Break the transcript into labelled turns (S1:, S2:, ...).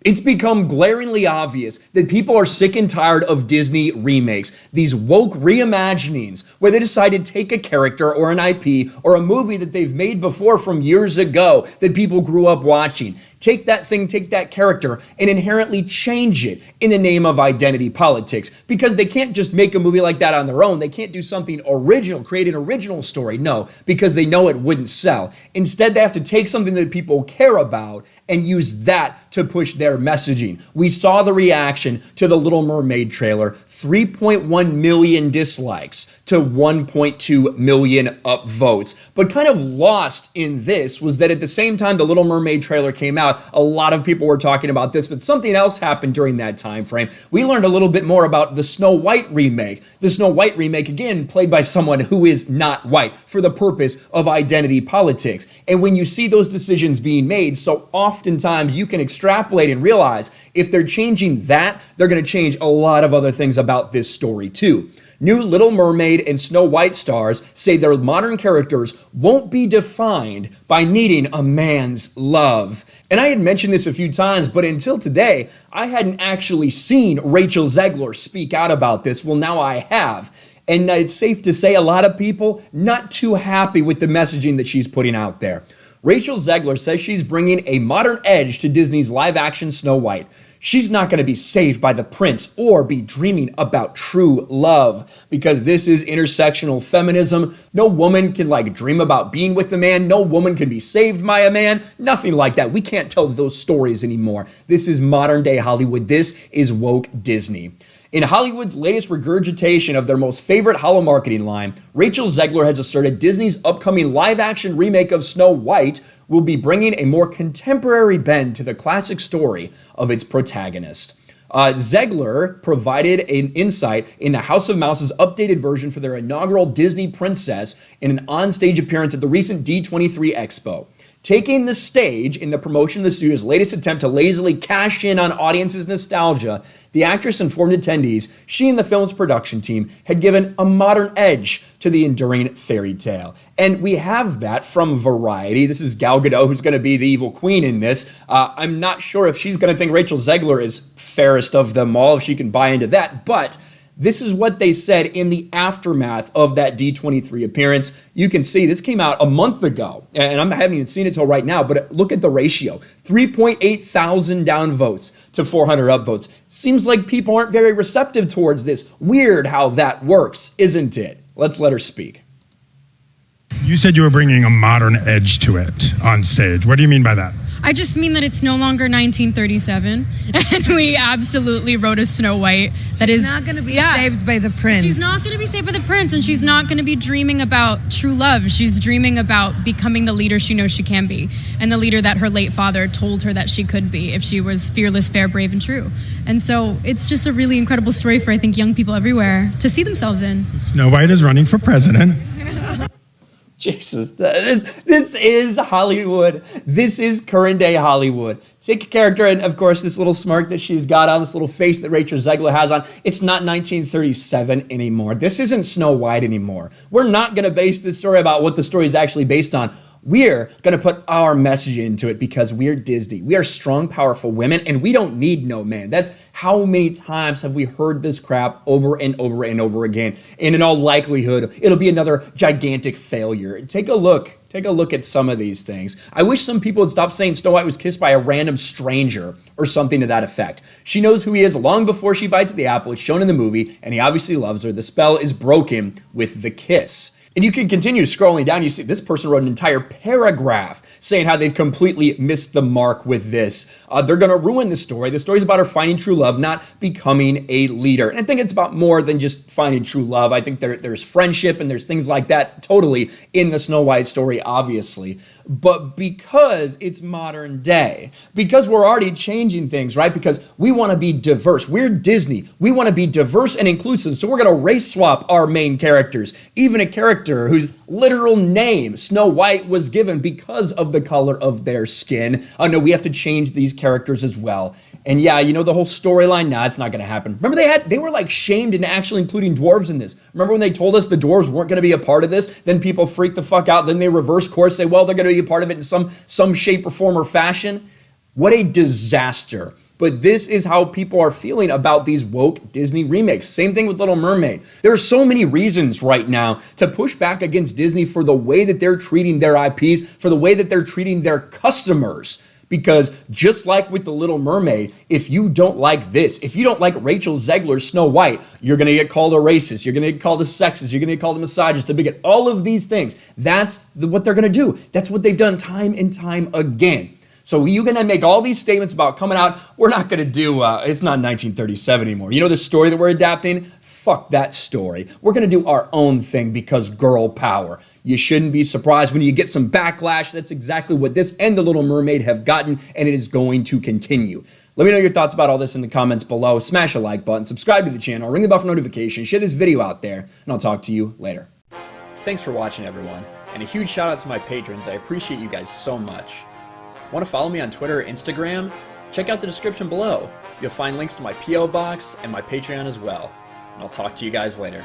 S1: It's become glaringly obvious that people are sick and tired of Disney remakes, these woke reimaginings where they decide to take a character or an IP or a movie that they've made before from years ago that people grew up watching. Take that thing, take that character, and inherently change it in the name of identity politics. Because they can't just make a movie like that on their own. They can't do something original, create an original story. No, because they know it wouldn't sell. Instead, they have to take something that people care about and use that to push their messaging. We saw the reaction to the Little Mermaid trailer, 3.1 million dislikes to 1.2 million upvotes. But kind of lost in this was that at the same time the Little Mermaid trailer came out, a lot of people were talking about this, but something else happened during that time frame. We learned a little bit more about the Snow White remake. The Snow White remake, again, played by someone who is not white for the purpose of identity politics. And when you see those decisions being made, so oftentimes you can extrapolate and realize if they're changing that, they're going to change a lot of other things about this story too. New Little Mermaid and Snow White stars say their modern characters won't be defined by needing a man's love. And I had mentioned this a few times, but until today, I hadn't actually seen Rachel Zegler speak out about this. Well, now I have. And it's safe to say a lot of people not too happy with the messaging that she's putting out there. Rachel Zegler says she's bringing a modern edge to Disney's live-action Snow White. She's not going to be saved by the prince or be dreaming about true love because this is intersectional feminism. No woman can dream about being with a man. No woman can be saved by a man. Nothing like that. We can't tell those stories anymore. This is modern day Hollywood. This is woke Disney. In Hollywood's latest regurgitation of their most favorite hollow marketing line, Rachel Zegler has asserted Disney's upcoming live-action remake of Snow White will be bringing a more contemporary bend to the classic story of its protagonist. Zegler provided an insight in the House of Mouse's updated version for their inaugural Disney princess in an onstage appearance at the recent D23 Expo. Taking the stage in the promotion of the studio's latest attempt to lazily cash in on audiences' nostalgia, the actress informed attendees she and the film's production team had given a modern edge to the enduring fairy tale. And we have that from Variety. This is Gal Gadot, who's going to be the evil queen in this. I'm not sure if she's going to think Rachel Zegler is fairest of them all, if she can buy into that, but this is what they said in the aftermath of that D23 appearance. You can see this came out a month ago, and I haven't even seen it till right now, but look at the ratio. 3.8 thousand downvotes to 400 upvotes. Seems like people aren't very receptive towards this. Weird how that works, isn't it? Let's let her speak.
S2: You said you were bringing a modern edge to it on stage. What do you mean by that?
S3: I just mean that it's no longer 1937, and we absolutely wrote a Snow White that is
S4: not going to be saved by the prince.
S3: She's not going to be saved by the prince, and she's not going to be dreaming about true love. She's dreaming about becoming the leader she knows she can be, and the leader that her late father told her that she could be if she was fearless, fair, brave, and true. And so it's just a really incredible story for, I think, young people everywhere to see themselves in.
S2: Snow White is running for president.
S1: Jesus, this is Hollywood. This is current day Hollywood. Take a character, and of course, this little smirk that she's got on, this little face that Rachel Zegler has on, it's not 1937 anymore. This isn't Snow White anymore. We're not going to base this story about what the story is actually based on. We're going to put our message into it because we're Disney. We are strong, powerful women, and we don't need no man. That's how many times have we heard this crap over and over and over again. And in all likelihood, it'll be another gigantic failure. Take a look. Take a look at some of these things. I wish some people would stop saying Snow White was kissed by a random stranger or something to that effect. She knows who he is long before she bites the apple. It's shown in the movie, and he obviously loves her. The spell is broken with the kiss. And you can continue scrolling down. You see this person wrote an entire paragraph saying how they've completely missed the mark with this. They're going to ruin the story. The story's about her finding true love, not becoming a leader. And I think it's about more than just finding true love. I think there's friendship and there's things like that totally in the Snow White story, obviously. But because it's modern day, because we're already changing things, right? Because we want to be diverse. We're Disney. We want to be diverse and inclusive. So we're going to race swap our main characters. Even a character whose literal name, Snow White, was given because of the color of their skin. Oh no, we have to change these characters as well. And yeah, you know, the whole storyline, nah, it's not going to happen. Remember they were like shamed into actually including dwarves in this. Remember when they told us the dwarves weren't going to be a part of this? Then people freaked the fuck out. Then they reverse course, say, well, they're going to be a part of it in some shape or form or fashion. What a disaster But this is how people are feeling about these woke Disney remakes. Same thing with Little Mermaid. There are so many reasons right now to push back against Disney for the way that they're treating their IPs, for the way that they're treating their customers. Because just like with The Little Mermaid, if you don't like this, if you don't like Rachel Zegler's Snow White, you're going to get called a racist, you're going to get called a sexist, you're going to get called a misogynist, a bigot, all of these things. That's what they're going to do. That's what they've done time and time again. So you're going to make all these statements about coming out, we're not going to do, it's not 1937 anymore. You know the story that we're adapting? Fuck that story. We're going to do our own thing because girl power. You shouldn't be surprised when you get some backlash. That's exactly what this and The Little Mermaid have gotten, and it is going to continue. Let me know your thoughts about all this in the comments below. Smash a like button, subscribe to the channel, ring the bell for notifications, share this video out there, and I'll talk to you later. Thanks for watching, everyone, and a huge shout out to my patrons. I appreciate you guys so much. Want to follow me on Twitter or Instagram? Check out the description below. You'll find links to my P.O. box and my Patreon as well. And I'll talk to you guys later.